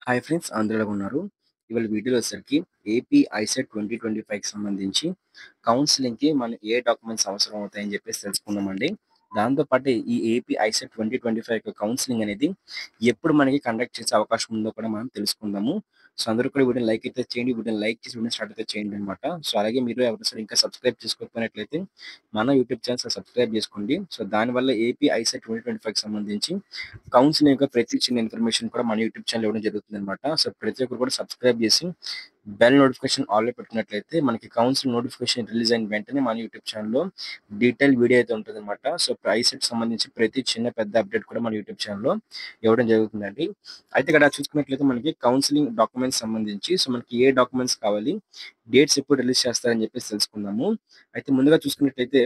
Hi friends అందరూ ఎలా ఉన్నారు? ఇవాళ వీడియోలో వచ్చేసరికి ఏపీ ఐసెట్ 2025కి సంబంధించి కౌన్సిలింగ్‌కి మన ఏ డాక్యుమెంట్స్ అవసరం అవుతాయని చెప్పేసి తెలుసుకుందామండి. దాంతో పాటు ఈ ఏపీ ఐసెట్ 2025 యొక్క కౌన్సిలింగ్ అనేది ఎప్పుడు మనకి కండక్ట్ చేసే అవకాశం ఉందో కూడా మనం తెలుసుకుందాము. సో, అందరూ కూడా వీడియోని లైక్ అయితే చేయండి. వీడియోని లైక్ చేసి వీడియోని స్టార్ట్ అయితే చేయండి అనమాట. సో, అలాగే మీరు ఎవరైనా ఇంకా సబ్స్క్రైబ్ చేసుకోకపోయినట్లయితే మన యూట్యూబ్ ఛానల్ సబ్స్క్రైబ్ చేసుకోండి. సో, దానివల్ల ఏపీ ఐసెట్ 2025కి సంబంధించి కౌన్సిలింగ్ యొక్క ప్రతి చిన్న ఇన్ఫర్మేషన్ కూడా మన యూట్యూబ్ ఛానల్ ఇవ్వడం జరుగుతుందనమాట. సో, ప్రతి ఒక్కరు కూడా సబ్స్క్రైబ్ చేసి బెల్ నోటిఫికేషన్ ఆల్‌లో పెట్టినట్లయితే మనకి కౌన్సిలింగ్ నోటిఫికేషన్ రిలీజ్ అయిన వెంటనే మన యూట్యూబ్ ఛానల్‌లో డీటెయిల్ వీడియో అయితే ఉంటదనమాట. సో, ఐసెట్‌కి సంబంధించి ప్రతి చిన్న పెద్ద అప్డేట్ కూడా మన యూట్యూబ్ ఛానల్‌లో ఇవ్వడం జరుగుతుందండి. అయితే ఇక్కడ చూసుకున్నట్లయితే మనకి కౌన్సిలింగ్ డాక్యుమెంట్స్ సంబంధించి సో, మనకి ఏ డాక్యుమెంట్స్ కావాలి, డేట్స్ ఎప్పుడు రిలీజ్ చేస్తారని చెప్పేసి తెలుసుకుందాము. అయితే ముందుగా చూసుకున్నట్లయితే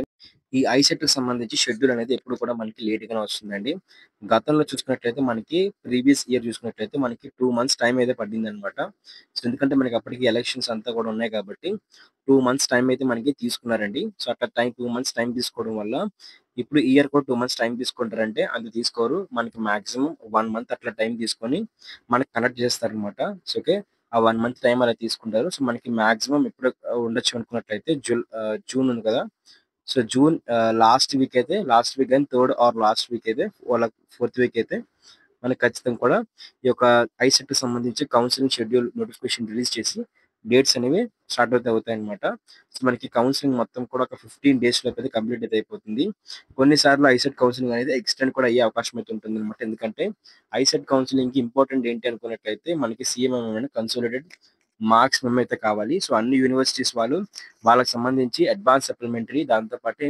ఈ ఐసెట్‌కి సంబంధించి షెడ్యూల్ అనేది ఎప్పుడు కూడా మనకి లేట్‌గానే వస్తుందండి. గతంలో చూసుకున్నట్లయితే మనకి ప్రీవియస్ ఇయర్ చూసుకున్నట్లయితే మనకి 2 మంత్స్ టైమ్ అయితే పట్టిందనమాట. సో, ఎందుకంటే మనకి అప్పటికి ఎలక్షన్స్ అంతా కూడా ఉన్నాయి కాబట్టి 2 మంత్స్ టైమ్ అయితే మనకి తీసుకున్నారండి. సో, అట్లా 2 మంత్స్ టైమ్ తీసుకోవడం వల్ల ఇప్పుడు ఈ ఇయర్ కూడా 2 మంత్స్ టైమ్ తీసుకుంటారంటే అంత తీసుకోరు. మనకి మాక్సిమం 1 మంత్ అట్లా టైమ్ తీసుకొని మనకి కండక్ట్ చేస్తారనమాట. So, okay. ఆ 1 మంత్ టైమ్ అలా తీసుకుంటారు. సో, మనకి మాక్సిమం ఎప్పుడు ఉండొచ్చు అనుకున్నట్లయితే జూన్ ఉంది కదా! సో, జూన్ లాస్ట్ వీక్ గాని థర్డ్ ఆర్ లాస్ట్ వీక్ అయితే వాళ్ళ ఫోర్త్ వీక్ అయితే మనకు ఖచ్చితంగా కూడా ఈ యొక్క ఐసెట్‌కి సంబంధించి కౌన్సెలింగ్ షెడ్యూల్ నోటిఫికేషన్ రిలీజ్ చేసి డేట్స్ అనేవి స్టార్ట్ అవుతాయన్నమాట. సో, మనకి కౌన్సెలింగ్ మొత్తం కూడా ఒక 15 డేస్ లోపైతే కంప్లీట్ అయితే అయిపోతుంది. కొన్నిసార్లు ఐసెట్ కౌన్సెలింగ్ అనేది ఎక్స్‌టెండ్ కూడా అయ్యే అవకాశం అయితే ఉంటుందన్నమాట. ఎందుకంటే ఐసెట్ కౌన్సెలింగ్‌కి ఇంపార్టెంట్ ఏంటి అనుకున్నట్లయితే మనకి సీఎంఎం కన్సాలిడేటెడ్ మార్క్స్ మెమో అయితే కావాలి. సో, అన్ని యూనివర్సిటీస్ వాళ్ళు వాళ్ళకి సంబంధించి అడ్వాన్స్ సప్లిమెంటరీ దాంతో పాటే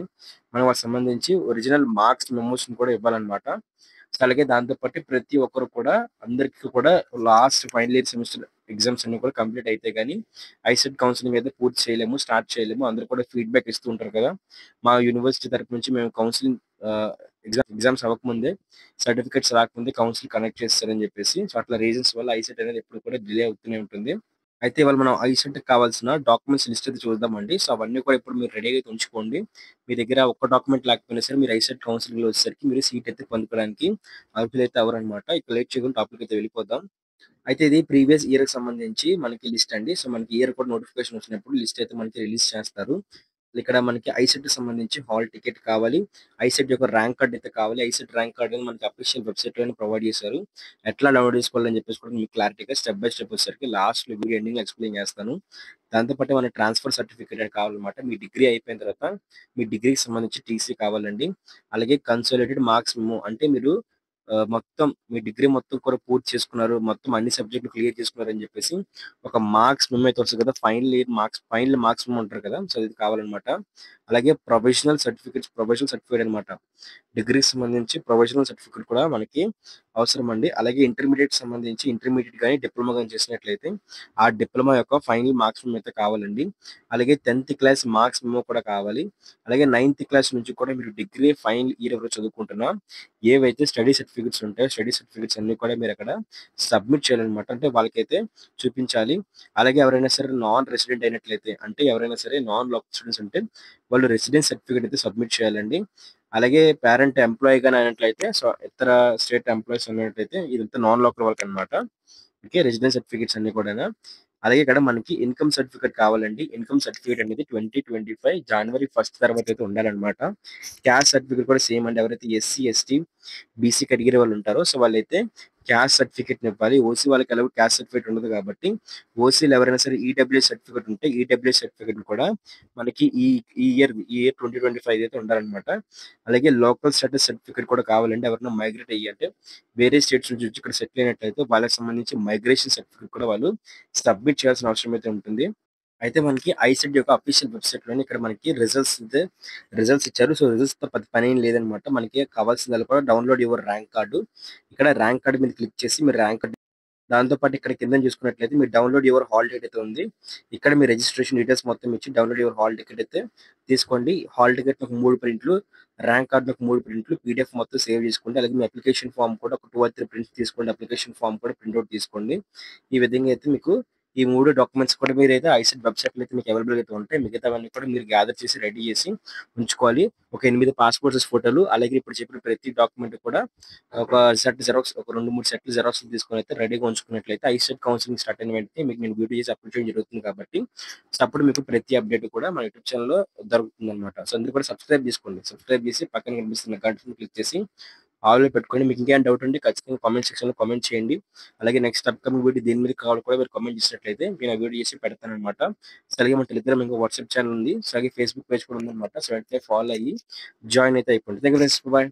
మనం వాటికి సంబంధించి ఒరిజినల్ మార్క్స్ మెమోస్‌ని కూడా ఇవ్వాలన్నమాట. సో, అలాగే దాంతో పాటు ప్రతి ఒక్కరు కూడా అందరికి కూడా last final year semester exams అన్ని కూడా కంప్లీట్ అయితే గాని ఐసెట్ కౌన్సెలింగ్ అయితే పూర్తి చేయలేము. స్టార్ట్ చేయలేము. అందరూ కూడా ఫీడ్‌బ్యాక్ ఇస్తూ ఉంటారు కదా! మా యూనివర్సిటీ తరపు నుంచి మేము కౌన్సెలింగ్ ఆహ్, ఎగ్జామ్స్ అవ్వకముందే సర్టిఫికేట్స్ రాకముందే కౌన్సిల్ కనెక్ట్ చేస్తారని చెప్పేసి. సో, అట్లా రీజన్స్ వల్ల ఐసెట్ అనేది ఎప్పుడు కూడా డిలే అవుతూనే ఉంటుంది. అయితే ఇవాళ మనం ఐసెట్‌కి కావాల్సిన డాక్యుమెంట్స్ లిస్ట్ అయితే చూద్దామండి. సో, అవన్నీ కూడా ఇప్పుడు మీరు రెడీగా అయితే ఉంచుకోండి. మీ దగ్గర ఒక్క డాక్యుమెంట్ లేకపోయినా సరే మీరు ఐసెట్ కౌన్సిలింగ్‌లో వచ్చేసరికి మీరు సీట్ అయితే పొందుకోవడానికి అర్హులైతే అవ్వరనమాట. ఇక లేట్ చేయకుండా టాపిక్ అయితే వెళ్ళిపోదాం. అయితే ఇది ప్రీవియస్ ఇయర్‌కి సంబంధించి మనకి లిస్ట్ అండి. సో, మనకి ఇయర్ కూడా నోటిఫికేషన్ వచ్చినప్పుడు లిస్ట్ అయితే మనకి రిలీజ్ చేస్తారు. ఇక్కడ మనకి ఐసెట్‌కి సంబంధించి హాల్ టికెట్ కావాలి. ఐసెట్ యొక్క ర్యాంక్ కార్డ్ అయితే కావాలి. ఐసెట్ ర్యాంక్ కార్డ్ అనేది మనకి అఫీషియల్ వెబ్‌సైట్‌లోనే ప్రొవైడ్ చేశారు. ఎట్లా డౌన్‌లోడ్ చేసుకోవాలని చెప్పేసి కూడా మీకు క్లారిటీగా స్టెప్ బై స్టెప్ వచ్చేసరికి లాస్ట్‌లో వీడియో ఎండింగ్‌లో ఎక్స్‌ప్లెయిన్ చేస్తాను. దాంతో పాటు మన ట్రాన్స్‌ఫర్ సర్టిఫికేట్ అనేది కావాలన్నమాట. మీ డిగ్రీ అయిపోయిన తర్వాత మీ డిగ్రీకి సంబంధించి టీసీ కావాలండి. అలాగే కన్సాలిడేటెడ్ మార్క్స్ మెమో అంటే మీరు మొత్తం మీ డిగ్రీ మొత్తం కూడా పూర్తి చేసుకున్నారు. మొత్తం అన్ని సబ్జెక్టులు క్లియర్ చేసుకున్నారని చెప్పేసి ఒక మార్క్స్ మెమో అయితే వస్తది కదా! ఫైనల్ మార్క్స్ మెమో అంటారు కదా! సో, ఇది కావాలన్నమాట. అలాగే ప్రొవిజనల్ సర్టిఫికేట్ అన్నమాట. డిగ్రీకి సంబంధించి ప్రొవిజనల్ సర్టిఫికేట్ కూడా మనకి అవసరమండి. అలాగే ఇంటర్మీడియేట్‌కి సంబంధించి ఇంటర్మీడియేట్ గాని, డిప్లొమా గాని చేసినట్లయితే ఆ డిప్లొమా యొక్క ఫైనల్ మార్క్స్ మెమో అయితే కావాలండి. అలాగే 10థ్ క్లాస్ మార్క్స్ మెమో కూడా కావాలి. అలాగే 9థ్ క్లాస్ నుంచి కూడా మీరు డిగ్రీ ఫైనల్ ఇయర్ ఎవరు చదువుకుంటున్నా ఏవైతే స్టడీ సర్టిఫికేట్స్ ఉంటాయో స్టడీ సర్టిఫికేట్స్ అన్నీ కూడా మీరక్కడ సబ్మిట్ చేయాలన్నమాట. అంటే వాళ్ళకైతే చూపించాలి. అలాగే ఎవరైనా సరే నాన్ రెసిడెంట్ అయినట్లయితే అంటే ఎవరైనా సరే నాన్ లోకల్ స్టూడెంట్స్ ఉంటే వాళ్ళు రెసిడెన్స్ సర్టిఫికేట్ అయితే సబ్మిట్ చేయాలండి. అలాగే పేరెంట్ ఎంప్లాయీ గాని అయినట్లయితే సో, ఇతర స్టేట్ ఎంప్లాయీస్ ఉన్నట్టయితే ఇదంతా నాన్ లోకల్ వాళ్ళకన్నమాట. ఓకే. రెసిడెన్స్ సర్టిఫికేట్స్ అన్నీ కూడాను. అలాగే ఇక్కడ మనకి ఇన్‌కమ్ సర్టిఫికేట్ కావాలండి. ఇన్‌కమ్ సర్టిఫికేట్ అనేది 2025 జనవరి 1 తర్వాత అయితే ఉండాలన్నమాట. క్యాస్ట్ సర్టిఫికేట్ కూడా సేమ్ అండి. ఎవరైతే ఎస్సీ, ఎస్టీ, బీసీ కేటగిరీ వాళ్ళు ఉంటారో సో, వాళ్ళైతే క్యాస్ట్ సర్టిఫికేట్‌నివ్వాలి. ఓసీ వాళ్ళకి ఎలాగో క్యాస్ట్ సర్టిఫికేట్ ఉండదు కాబట్టి ఓసీ‌లో ఎవరైనా సరే ఈడబ్ల్యూఎస్ సర్టిఫికేట్ ఉంటే ఈడబ్ల్యూఎస్ సర్టిఫికేట్‌ని కూడా మనకి ఈ ఇయర్ 2025 అయితే ఉండాలన్నమాట. అలాగే లోకల్ స్టేటస్ సర్టిఫికేట్ కూడా కావాలండి. ఎవరైనా మైగ్రేట్ అయ్యి అంటే వేరే స్టేట్స్ నుంచి వచ్చి ఇక్కడ సెటిల్ అయినట్లయితే వాళ్ళకి సంబంధించి మైగ్రేషన్ సర్టిఫికేట్ కూడా వాళ్ళు సబ్మిట్ చేయాల్సిన అవసరం అయితే ఉంటుంది. అయితే మనకి ఐసెట్ యొక్క అఫీషియల్ వెబ్‌సైట్‌లోనే ఇక్కడ మనకి రిజల్ట్స్ ఇచ్చారు. సో, రిజల్ట్స్‌తో పెద్ద పనేం లేదనమాట. మనకి కావాల్సిందల్లా కూడా డౌన్‌లోడ్ యువర్ ర్యాంక్ కార్డ్. ఇక్కడ ర్యాంక్ కార్డ్ మీద క్లిక్ చేసి మీరు ర్యాంక్ కార్డ్ దాంతో పాటు ఇక్కడ కిందన చూసుకున్నట్లయితే మీరు డౌన్‌లోడ్ యువర్ హాల్ టికెట్ అయితే ఉంది. ఇక్కడ మీ రిజిస్ట్రేషన్ డీటెయిల్స్ మొత్తం ఇచ్చి డౌన్‌లోడ్ యువర్ హాల్ టికెట్ అయితే తీసుకోండి. హాల్ టికెట్ ఒక 3 ప్రింట్లు, ర్యాంక్ కార్డ్ ఒక 3 ప్రింట్లు, పీడీఎఫ్ మొత్తం సేవ్ చేసుకోండి. అలాగే మీ అప్లికేషన్ ఫార్మ్ కూడా ఒక 2 ఆర్ 3 ప్రింట్స్ తీసుకోండి. అప్లికేషన్ ఫార్మ్ కూడా ప్రింట్ ఔట్ తీసుకోండి. ఈ విధంగా అయితే మీకు ఈ 3 డాక్యుమెంట్స్ కూడా మీరైతే ఐసెట్ వెబ్‌సైట్‌లో అయితే మీకు అవైలబుల్‌గా అయితే ఉంటాయి. మిగతావన్నీ కూడా మీరు గ్యాదర్ చేసి రెడీ చేసి ఉంచుకోవాలి. ఒక 8 పాస్‌పోర్ట్ సైజ్ ఫోటోలు, అలాగే ఇప్పుడు చెప్పిన ప్రతి డాక్యుమెంట్ కూడా ఒక సెట్ జిరాక్స్ ఒక 2, 3 సెట్‌లు జిరాక్స్‌లు తీసుకొనైతే రెడీగా ఉంచుకున్నట్లయితే ఐసెట్ కౌన్సెలింగ్ స్టార్ట్ అయిన వెంటనే మీకు నేను వీడియో చేసి అప్‌లోడ్ చేయడం జరుగుతుంది కాబట్టి, సో, అప్పుడు మీకు ప్రతి అప్‌డేట్ కూడా మన యూట్యూబ్ ఛానెల్‌లో దొరుకుతుందనమాట. సో, అందరూ కూడా సబ్స్క్రైబ్ చేసుకోండి. సబ్స్క్రైబ్ చేసి పక్కన కనిపిస్తున్న గంటని క్లిక్ చేసి ఆల్‌లో పెట్టుకోండి. మీకు ఇంకేమైనా డౌట్ ఉంటే ఖచ్చితంగా కామెంట్ సెక్షన్‌లో కామెంట్ చేయండి. అలాగే నెక్స్ట్ అప్‌కమింగ్ వీడియో దేని మీద కావాలో కూడా మీరు కామెంట్ చేసినట్లయితే నేను ఆ వీడియో చేసి పెడతాననమాట. సో, అలాగే మన టెలిగ్రామ్ ఇంకా వాట్సాప్ ఛానెల్ ఉంది. సో, అలాగే ఫేస్‌బుక్ పేజ్ కూడా ఉందనమాట. సో, వెంటనే ఫాలో అయ్యి జాయిన్ అయితే అయిపోండి. Thank you friends. బాయ్.